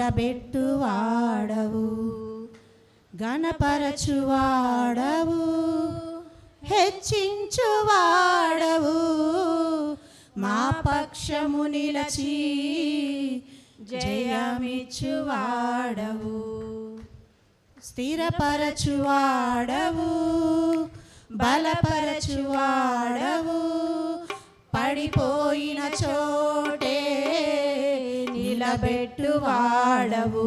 నిలబెట్టువాడవు, గణపరచువాడవు, హెచ్చించువాడవు, మా పక్షము నిలచి జయమిచ్చువాడవు, స్థిరపరచువాడవు, బలపరచువాడవు, పడిపోయిన చోటే నిలబెట్టువాడవు,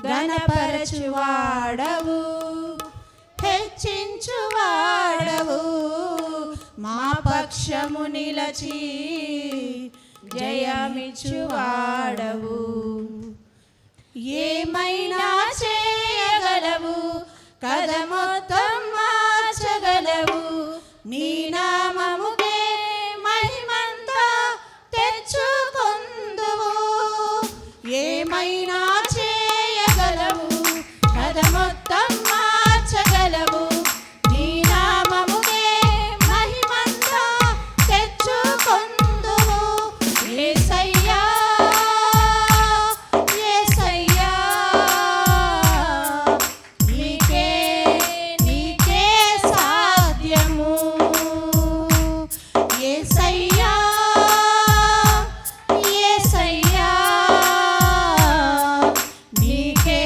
గణపరచువాడవు, హెచ్చించువాడవు, మా పక్షము నిలచి జయమిచ్చువాడవు. ఏమైనా చేయగలవు, కథ మొత్తం మార్చగలవు, నీ నామముకే మహిమంతా తెచ్చుకొందువు. ఏమైనా చేయగలవు, కథ మొత్తం మార్చగలవు, నీ నామముకే మహిమంతా తెచ్చుకొందువు. యేసయ్యా యేసయ్యా నీకే నీకే సాధ్యము. యేసయ్యా యేసయ్యా నీకే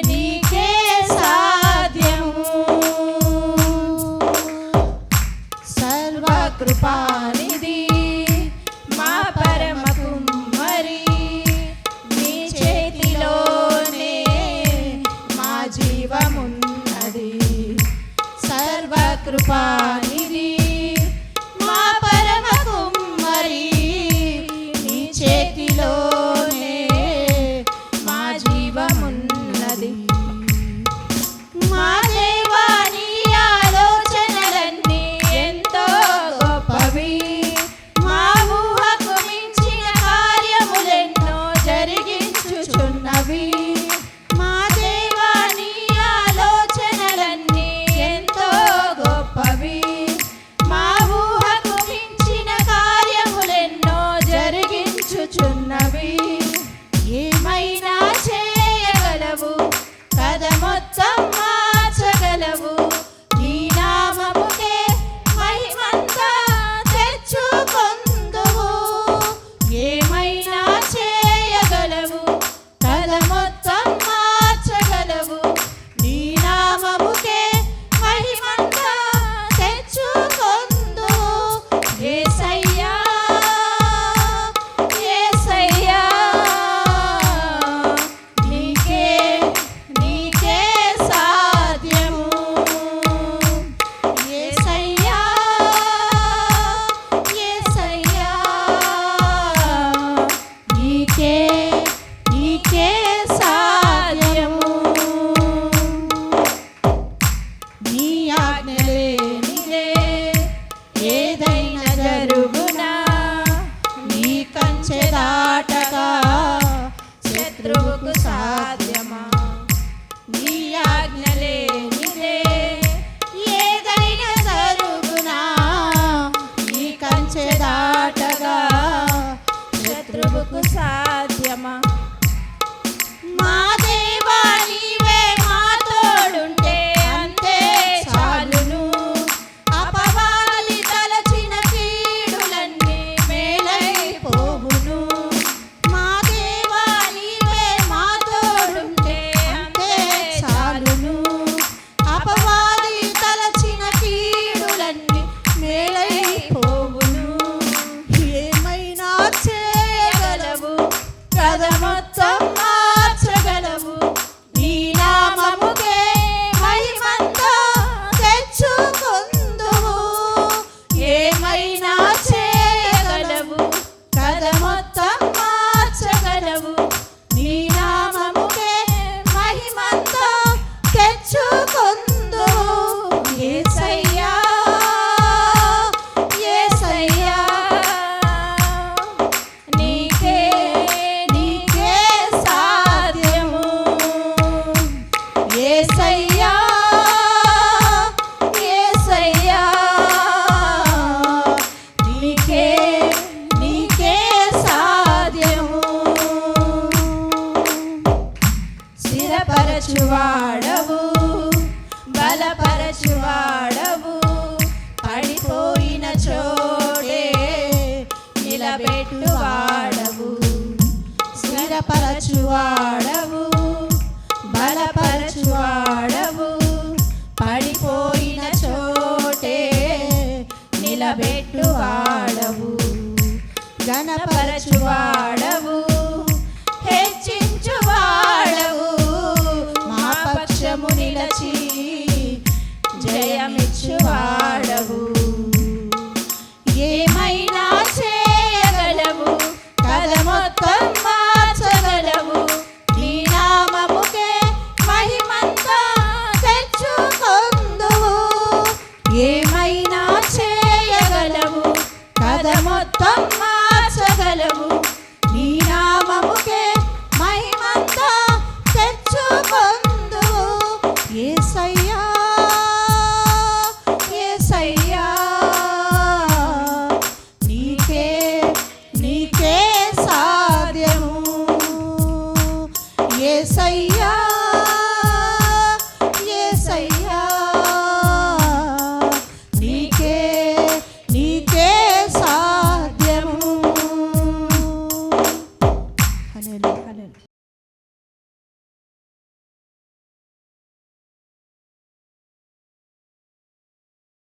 నీకే సాధ్యము. సర్వకృపానిధి మా పరమ కుమ్మరి, నీ చేతిలోనే మా జీవమున్నది. సర్వకృపానిధి మా పరమ కుమ్మరి, నీ చేతిలోనే మా జీవమున్నది. మా దేవా నీ ఆలోచనలన్నీ ఎంతో గొప్పవి, మా ఊహకు మించిన కార్యములెన్నో జరిగించుచున్నవి. మా దేవా నీ ఆలోచనలన్నీ ఎంతో గొప్పవి, మా ఊహకు మించిన కార్యములెన్నో జరిగించుచున్నవి. ఏమైనా చేయగలవు, కథ మొత్తం మార్చగలవు, నీ నామముకే మహిమంతా తెచ్చుకొందువు. ఏమైనా చేయగలవు, కథ మొత్తం మార్చగలవు, నీ నామముకే మహిమంతా తెచ్చుకొందువు. యేసయ్యా యేసయ్యా నీకే నీకే సాధ్యము. యేసయ్యా యేసయ్యా నీకే నీకే సాధ్యము. నీ ఆజ్ఞ లేనిదే ఏదైనా జరుగునా, నీ కంచె దాటగా శత్రువుకు సాధ్యమా. నీ ఆజ్ఞ లేనిదే ఏదైనా జరుగునా, నీ కంచె దాటగా శత్రువుకు సాధ్యమా. మా దేవా నీవే మా తోడుంటే అంతే చాలును, అపవాది తలచిన కీడులన్నీ మేలైపోవును. మా దేవా నీవే మా తోడుంటే అంతే చాలును, అపవాది తలచిన కీడులన్నీ మేలైపోవును. ఏమైనా చేయగలవు, కథ మొత్తం మార్చగలవు, నీ నామముకే మహిమంతా తెచ్చుకొందువు. ఏమైనా చేయగలవు, కథ మొత్తం మార్చగలవు, నీ నామముకే మహిమంతా తెచ్చుకొందువు. యేసయ్యా యేసయ్యా నీకే నీకే సాధ్యము. యేసయ్యా యేసయ్యా నీకే నీకే సాధ్యము. బలపరచువాడవు పడిపోయిన చోటే నిలబెట్టువాడవు స్థిరపరచువాడవు బలపరచువాడవు పడిపోయిన చోటే నిలబెట్టువాడవు ఘనపరచువాడవు హెచ్చించువాడవు మా పక్షము నిలచి జయమిచ్చువాడవు ఏమైనా చేయగలవు కథ మొత్తం మార్చగలవు నీ నామముకే మహిమంతా తెచ్చుకొందువు ఏమైనా చేయగలవు కథ మొత్తం మార్చగలవు నీ నామముకే మహిమంతా తెచ్చుకొందువు యేసయ్యా యేసయ్యా నీకే నీకే సాధ్యము యేసయ్యా